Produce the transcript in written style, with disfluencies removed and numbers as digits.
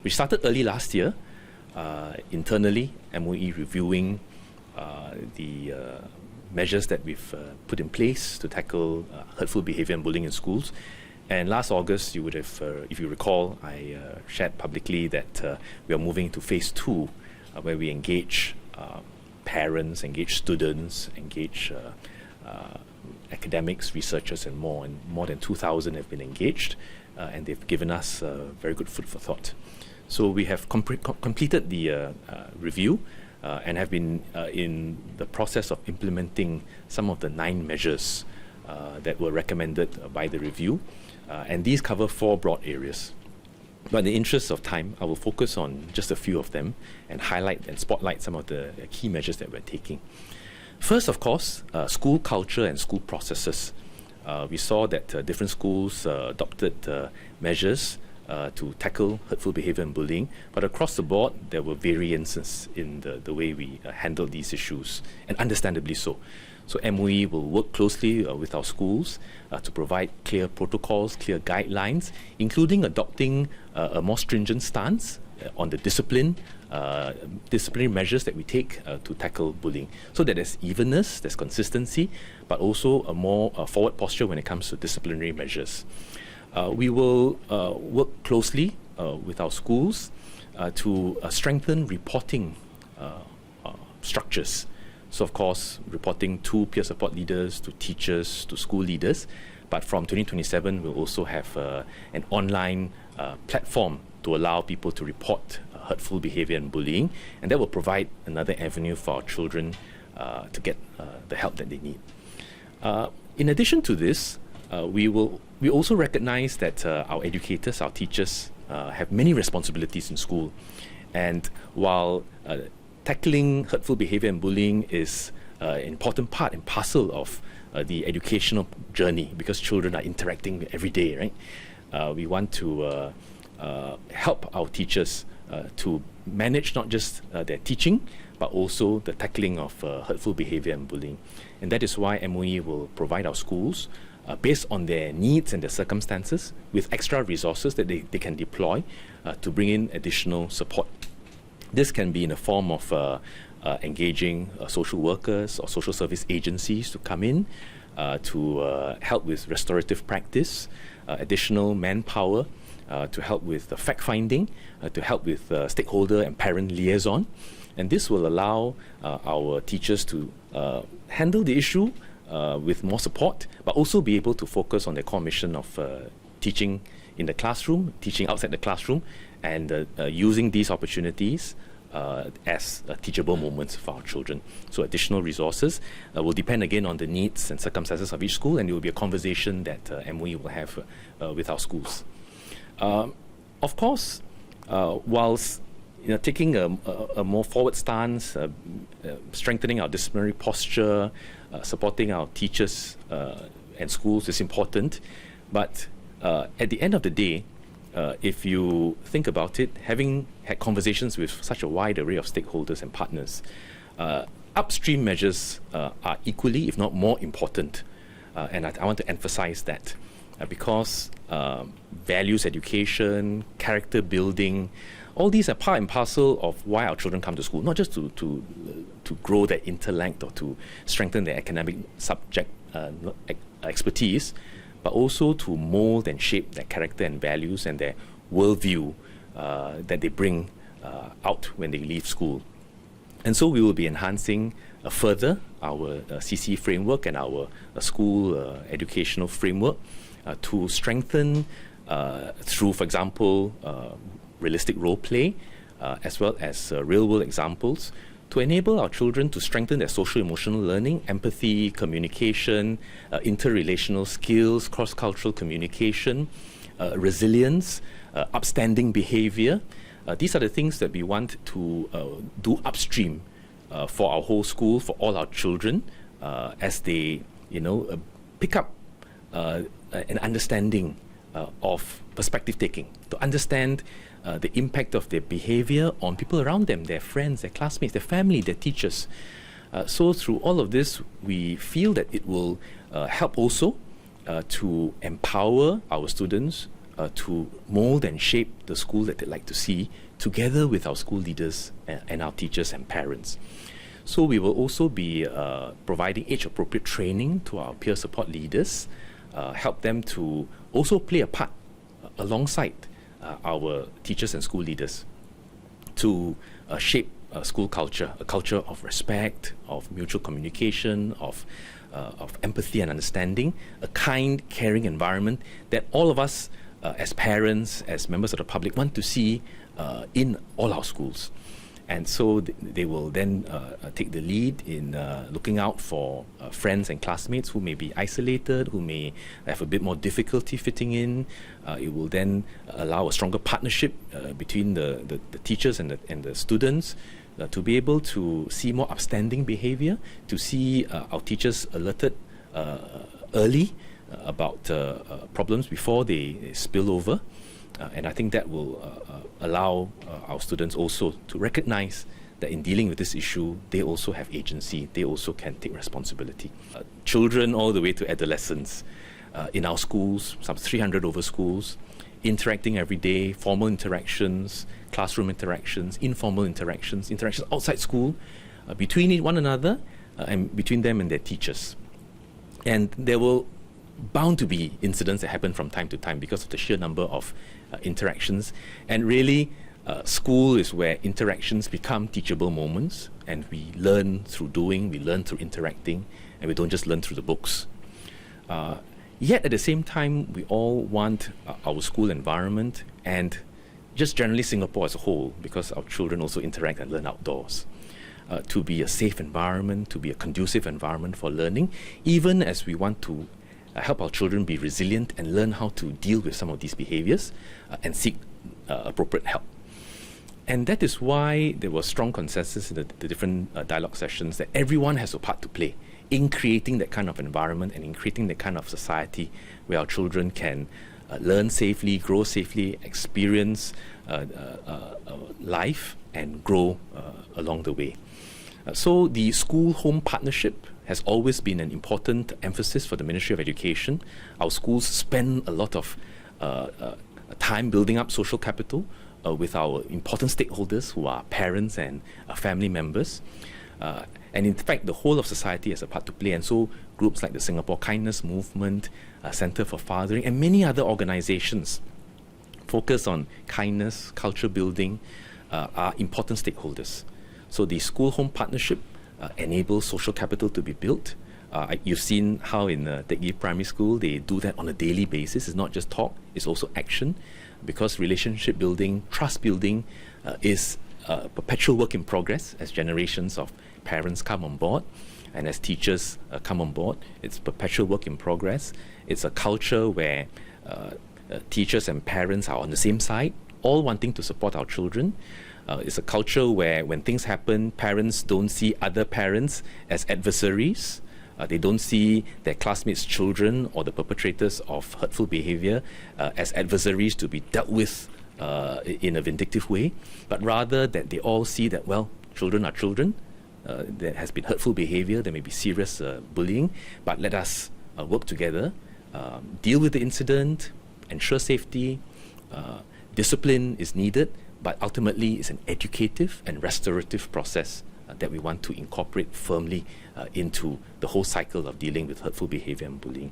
We started early last year, internally, MOE reviewing the measures that we've put in place to tackle hurtful behaviour and bullying in schools. And last August, you would have, if you recall, I shared publicly that we are moving to phase 2, where we engage parents, engage students, engage academics, researchers, and more. And more than 2,000 have been engaged, and they've given us very good food for thought. So we have completed the review and have been in the process of implementing some of the 9 measures that were recommended by the review. And these cover 4 broad areas. But in the interest of time, I will focus on just a few of them and highlight and spotlight some of the key measures that we're taking. First, of course, school culture and school processes. We saw that different schools adopted measures to tackle hurtful behaviour and bullying, but across the board there were variances in the way we handled these issues, and understandably so. So MOE will work closely with our schools to provide clear protocols, clear guidelines, including adopting a more stringent stance on the disciplinary measures that we take to tackle bullying, so that there's evenness, there's consistency, but also a more forward posture when it comes to disciplinary measures. We will work closely with our schools to strengthen reporting structures. So, of course, reporting to peer support leaders, to teachers, to school leaders. But from 2027, we'll also have an online platform to allow people to report hurtful behaviour and bullying, and that will provide another avenue for our children to get the help that they need. In addition to this, we also recognize that our educators, our teachers, have many responsibilities in school. And while tackling hurtful behaviour and bullying is an important part and parcel of the educational journey, because children are interacting every day, right? We want to help our teachers to manage not just their teaching, but also the tackling of hurtful behaviour and bullying. And that is why MOE will provide our schools based on their needs and their circumstances, with extra resources that they can deploy to bring in additional support. This can be in the form of engaging social workers or social service agencies to come in to help with restorative practice, additional manpower to help with fact-finding, to help with stakeholder and parent liaison. And this will allow our teachers to handle the issue with more support, but also be able to focus on their core mission of teaching in the classroom, teaching outside the classroom, and using these opportunities as teachable moments for our children. So additional resources will depend again on the needs and circumstances of each school, and it will be a conversation that MOE will have with our schools. Of course, whilst taking a more forward stance, strengthening our disciplinary posture, supporting our teachers and schools is important, but at the end of the day, if you think about it, having had conversations with such a wide array of stakeholders and partners, upstream measures are equally, if not more important. And I want to emphasize that because values education, character building, all these are part and parcel of why our children come to school, not just to grow their intellect or to strengthen their academic subject expertise, but also to mold and shape their character and values and their worldview that they bring out when they leave school. And so we will be enhancing further our CC framework and our school educational framework to strengthen through, for example, realistic role play, as well as real-world examples, to enable our children to strengthen their social-emotional learning, empathy, communication, interrelational skills, cross-cultural communication, resilience, upstanding behaviour. These are the things that we want to do upstream for our whole school, for all our children, as they, pick up an understanding of perspective taking, to understand the impact of their behavior on people around them, their friends, their classmates, their family, their teachers. So through all of this, we feel that it will help also to empower our students to mold and shape the school that they'd like to see, together with our school leaders and our teachers and parents. So we will also be providing age-appropriate training to our peer support leaders, help them to also play a part alongside our teachers and school leaders to shape school culture, a culture of respect, of mutual communication, of empathy and understanding, a kind, caring environment that all of us as parents, as members of the public want to see in all our schools. And so they will then take the lead in looking out for friends and classmates who may be isolated, who may have a bit more difficulty fitting in. It will then allow a stronger partnership between the teachers and the students to be able to see more upstanding behaviour, to see our teachers alerted early about problems before they spill over. And I think that will allow our students also to recognize that in dealing with this issue, they also have agency, they also can take responsibility. Children all the way to adolescents in our schools, some 300 over schools, interacting every day, formal interactions, classroom interactions, informal interactions, interactions outside school, between one another and between them and their teachers. And there will bound to be incidents that happen from time to time because of the sheer number of interactions. And really, school is where interactions become teachable moments, and we learn through doing, we learn through interacting, and we don't just learn through the books. Yet at the same time, we all want our school environment, and just generally Singapore as a whole, because our children also interact and learn outdoors, to be a safe environment, to be a conducive environment for learning, even as we want to help our children be resilient and learn how to deal with some of these behaviors and seek appropriate help. And that is why there was strong consensus in the different dialogue sessions that everyone has a part to play in creating that kind of environment and in creating that kind of society where our children can learn safely, grow safely, experience life and grow along the way. So the school-home partnership has always been an important emphasis for the Ministry of Education. Our schools spend a lot of time building up social capital with our important stakeholders who are parents and family members. And in fact, the whole of society has a part to play. And so groups like the Singapore Kindness Movement, Centre for Fathering, and many other organizations focus on kindness, culture building, are important stakeholders. So the school-home partnership enables social capital to be built. You've seen how in Teck Ghee Primary School they do that on a daily basis. It's not just talk, it's also action, because relationship building, trust building is a perpetual work in progress as generations of parents come on board and as teachers come on board. It's perpetual work in progress. It's a culture where teachers and parents are on the same side, all wanting to support our children. It's a culture where when things happen, parents don't see other parents as adversaries. They don't see their classmates' children or the perpetrators of hurtful behavior as adversaries to be dealt with in a vindictive way, but rather that they all see that, well, children are children. There has been hurtful behavior, there may be serious bullying, but let us work together, deal with the incident, ensure safety. Discipline is needed, but ultimately it's an educative and restorative process that we want to incorporate firmly into the whole cycle of dealing with hurtful behavior and bullying.